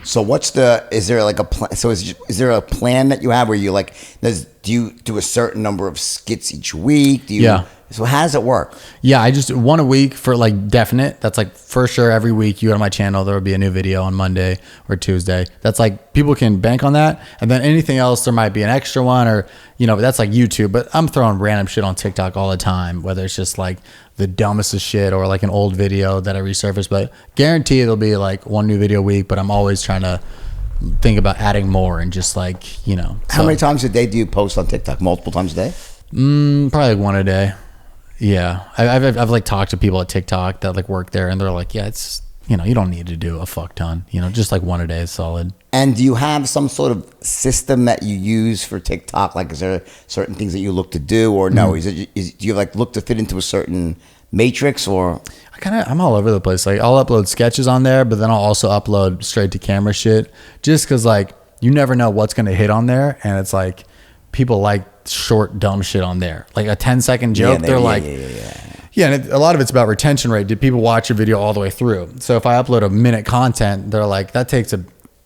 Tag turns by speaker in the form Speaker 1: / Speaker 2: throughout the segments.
Speaker 1: So is there like a plan? So is there a plan that you have where you like, do you do a certain number of skits each week?
Speaker 2: Yeah.
Speaker 1: So how does it work?
Speaker 2: Yeah, I just one a week for like definite. That's like for sure every week you go to my channel, there will be a new video on Monday or Tuesday. That's like people can bank on that. And then anything else, there might be an extra one or, that's like YouTube. But I'm throwing random shit on TikTok all the time, whether it's just like the dumbest of shit or like an old video that I resurface. But guarantee it'll be like one new video a week, but I'm always trying to think about adding more and just like,
Speaker 1: How many times a day do you post on TikTok? Multiple times a day?
Speaker 2: Probably like one a day. Yeah, I've like talked to people at TikTok that like work there, and they're like, yeah, it's you don't need to do a fuck ton, just like one a day is solid.
Speaker 1: And do you have some sort of system that you use for TikTok? Like, is there certain things that you look to do, or no? Do you like look to fit into a certain matrix, or?
Speaker 2: I'm all over the place. Like I'll upload sketches on there, but then I'll also upload straight to camera shit, just because like you never know what's gonna hit on there, and it's like people like short dumb shit on there, like a 10-second joke. Yeah, and a lot of it's about retention rate. Did people watch your video all the way through? So if I upload a minute content, they're like, that takes a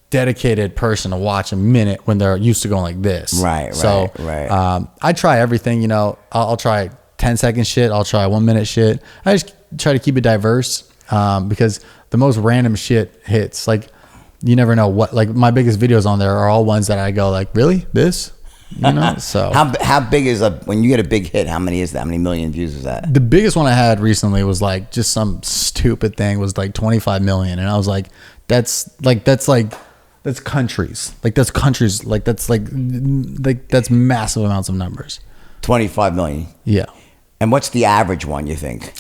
Speaker 2: dedicated person to watch a minute when they're used to going like this.
Speaker 1: Right.
Speaker 2: I try everything. I'll try 10-second shit. I'll try 1 minute shit. I just try to keep it diverse because the most random shit hits. Like you never know what. Like my biggest videos on there are all ones that I go like, really this. So
Speaker 1: how big is when you get a big hit? How many is that? How many million views is that?
Speaker 2: The biggest one I had recently was like just some stupid thing was like 25 million, and I was like, that's countries. Like that's countries. Like that's massive amounts of numbers.
Speaker 1: 25 million.
Speaker 2: Yeah.
Speaker 1: And what's the average one, you think?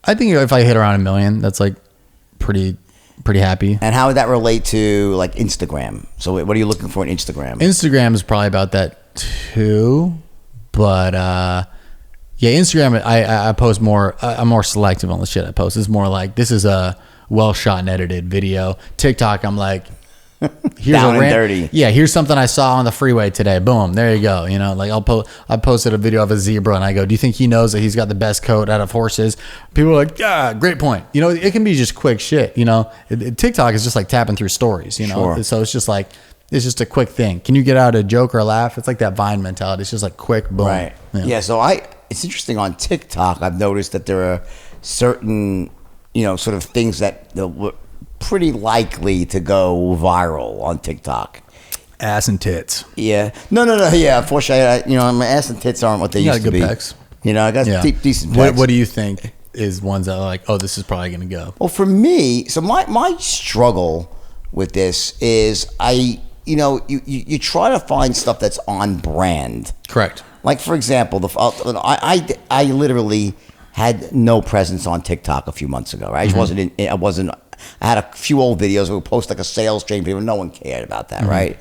Speaker 2: I think if I hit around 1 million, that's like pretty happy.
Speaker 1: And how would that relate to like Instagram? So what are you looking for in Instagram?
Speaker 2: Instagram is probably about that too, but yeah, Instagram I post more. I'm more selective on the shit I post. It's more like this is a well shot and edited video. TikTok, I'm like, here's
Speaker 1: down and dirty.
Speaker 2: Yeah, here's something I saw on the freeway today. Boom, there you go. Like I posted a video of a zebra and I go, do you think he knows that he's got the best coat out of horses? People are like, yeah, great point. It can be just quick shit. TikTok is just like tapping through stories.
Speaker 1: Sure.
Speaker 2: So it's just like it's just a quick thing. Can you get out a joke or a laugh? It's like that Vine mentality. It's just like quick, boom.
Speaker 1: Right. Yeah. So it's interesting on TikTok. I've noticed that there are certain sort of things that pretty likely to go viral on TikTok.
Speaker 2: Ass and tits.
Speaker 1: Yeah. No. Yeah. Unfortunately, my ass and tits aren't what they used to be.
Speaker 2: Pecs.
Speaker 1: I got decent pecs.
Speaker 2: What do you think is ones that are like, oh, this is probably going to go?
Speaker 1: Well, for me, so my struggle with this is you try to find stuff that's on brand.
Speaker 2: Correct.
Speaker 1: Like, for example, I literally had no presence on TikTok a few months ago, right? Mm-hmm. I had a few old videos where we post like a sales training video. No one cared about that, mm-hmm. right?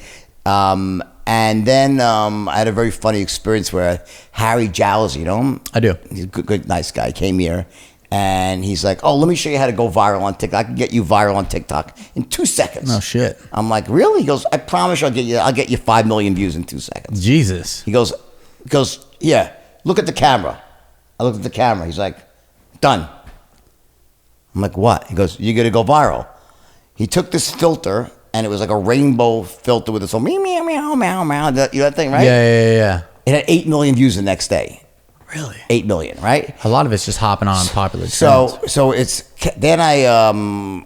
Speaker 1: And then I had a very funny experience where Harry Jowls, you know him?
Speaker 2: I do.
Speaker 1: He's a good, nice guy. Came here and he's like, "Oh, let me show you how to go viral on TikTok. I can get you viral on TikTok in 2 seconds."
Speaker 2: Oh shit!
Speaker 1: I'm like, "Really?" He goes, "I promise I'll get you 5 million views in 2 seconds."
Speaker 2: Jesus.
Speaker 1: He goes, "Yeah, look at the camera." I looked at the camera. He's like, "Done." I'm like, "What?" He goes, "You're gonna go viral." He took this filter, and it was like a rainbow filter with this whole meow meow meow meow meow. That thing, right?
Speaker 2: Yeah.
Speaker 1: It had 8 million views the next day.
Speaker 2: Really?
Speaker 1: 8 million, right?
Speaker 2: A lot of it's just hopping on popular trends.
Speaker 1: So it's then I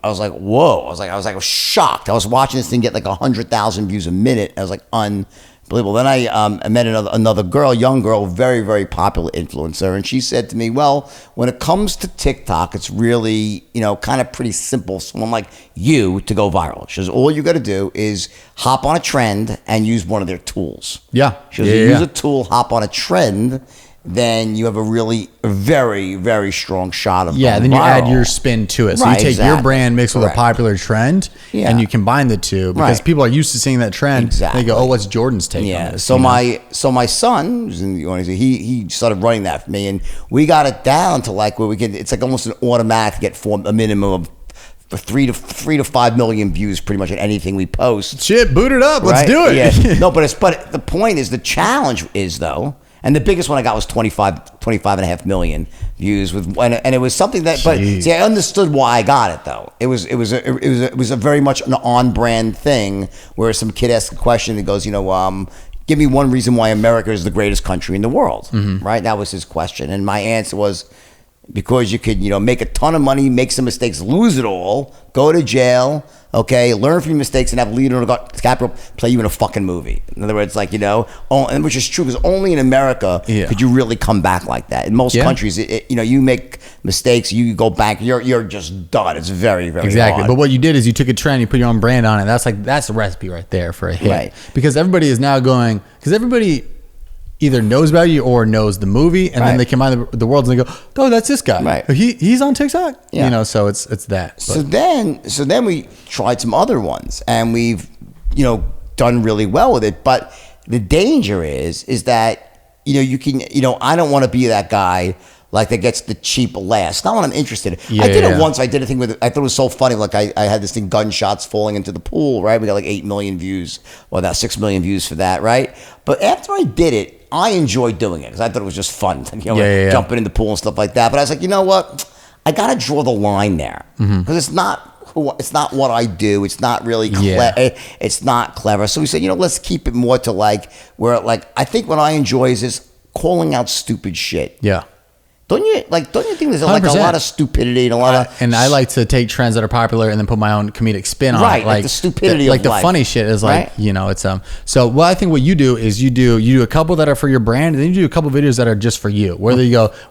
Speaker 1: was like, whoa! I was shocked. I was watching this thing get like 100,000 views a minute. I was like, unbelievable. Then I met another girl, young girl, very, very popular influencer, and she said to me, well, when it comes to TikTok, it's really, kind of pretty simple. Someone like you to go viral. She says, all you got to do is hop on a trend and use one of their tools.
Speaker 2: Yeah.
Speaker 1: She says, use a tool, hop on a trend, then you have a really very, very strong shot of going
Speaker 2: then you
Speaker 1: viral.
Speaker 2: add your spin to it. So
Speaker 1: Right,
Speaker 2: you take your brand mixed with a
Speaker 1: Correct.
Speaker 2: popular trend, and you combine the two because
Speaker 1: Right.
Speaker 2: people are used to seeing that trend.
Speaker 1: Exactly.
Speaker 2: They go, "Oh, what's Jordan's take on this?"
Speaker 1: So my son, who's in the audience, he started running that for me, and we got it down to like where we can. It's like almost an automatic to get a minimum of 3 to 5 million views, pretty much at anything we post.
Speaker 2: Shit, boot it up. Let's
Speaker 1: Right?
Speaker 2: do it.
Speaker 1: Yeah. No, but the point is, the challenge is though. And the biggest one I got was 25 and a half million views with, and it was something that, but see, I understood why I got it though. It was a very much an on brand thing where some kid asked a question and goes, give me one reason why America is the greatest country in the world, right? That was his question. And my answer was, because you could, make a ton of money, make some mistakes, lose it all, go to jail, okay, learn from your mistakes, and have Leonardo DiCaprio play you in a fucking movie. In other words, and which is true, because only in America could you really come back like that. In most countries, you make mistakes, you go back, you're just done. It's very, very hard.
Speaker 2: But what you did is you took a trend, you put your own brand on it. That's the recipe right there for a hit.
Speaker 1: Right.
Speaker 2: Because everybody is now going, because everybody either knows about you or knows the movie, and then they come out of the world and they go, "Oh, that's this guy.
Speaker 1: Right.
Speaker 2: He's on TikTok."
Speaker 1: Yeah.
Speaker 2: So it's that. But.
Speaker 1: So then we tried some other ones, and we've done really well with it. But the danger is that you can I don't want to be that guy that gets the cheap laughs. Not what I'm interested in. I did it once. I did a thing with it. I thought it was so funny. I had this thing, gunshots falling into the pool, right? We got 8 million views, or about 6 million views for that, right? But after I did it, I enjoyed doing it because I thought it was just fun, jumping in the pool and stuff like that. But I was like, you know what? I got to draw the line there because it's not what I do. It's not really it's not clever. So we said, let's keep it more to where I think what I enjoy is calling out stupid shit.
Speaker 2: Yeah.
Speaker 1: Don't you think there's a lot of stupidity and a lot of...
Speaker 2: And I like to take trends that are popular and then put my own comedic spin on it.
Speaker 1: Right, like the stupidity of life.
Speaker 2: The funny shit is it's... So I think what you do is you do a couple that are for your brand, and then you do a couple videos that are just for you. Whether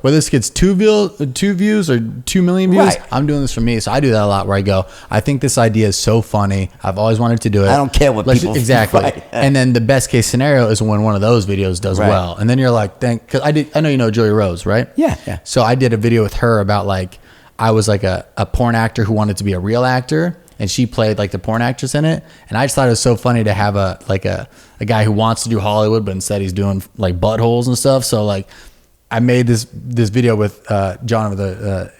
Speaker 2: this gets 2 views or 2 million views,
Speaker 1: right.
Speaker 2: I'm doing this for me. So I do that a lot where I go, I think this idea is so funny. I've always wanted to do it.
Speaker 1: I don't care what people...
Speaker 2: Exactly.
Speaker 1: Right.
Speaker 2: And then the best case scenario is when one of those videos does well. And then you're like, because I know you know Julia Rose, right?
Speaker 1: Yeah.
Speaker 2: So I did a video with her about I was a porn actor who wanted to be a real actor, and she played the porn actress in it. And I just thought it was so funny to have a guy who wants to do Hollywood, but instead he's doing buttholes and stuff. So I made this video with John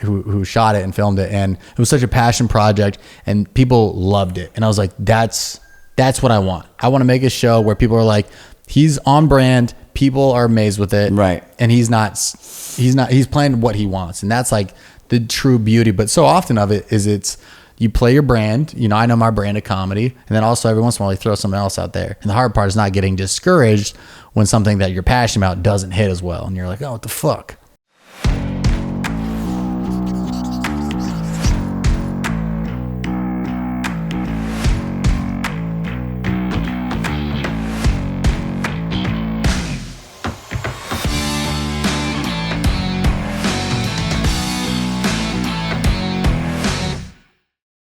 Speaker 2: who shot it and filmed it, and it was such a passion project, and people loved it. And I was like, that's what I want. I want to make a show where people are like, he's on brand. People are amazed with it,
Speaker 1: right?
Speaker 2: And he's playing what he wants, and that's the true beauty. But so often of it is you play your brand. I know my brand of comedy, and then also every once in a while you throw something else out there. And the hard part is not getting discouraged when something that you're passionate about doesn't hit as well, and you're like, oh, what the fuck?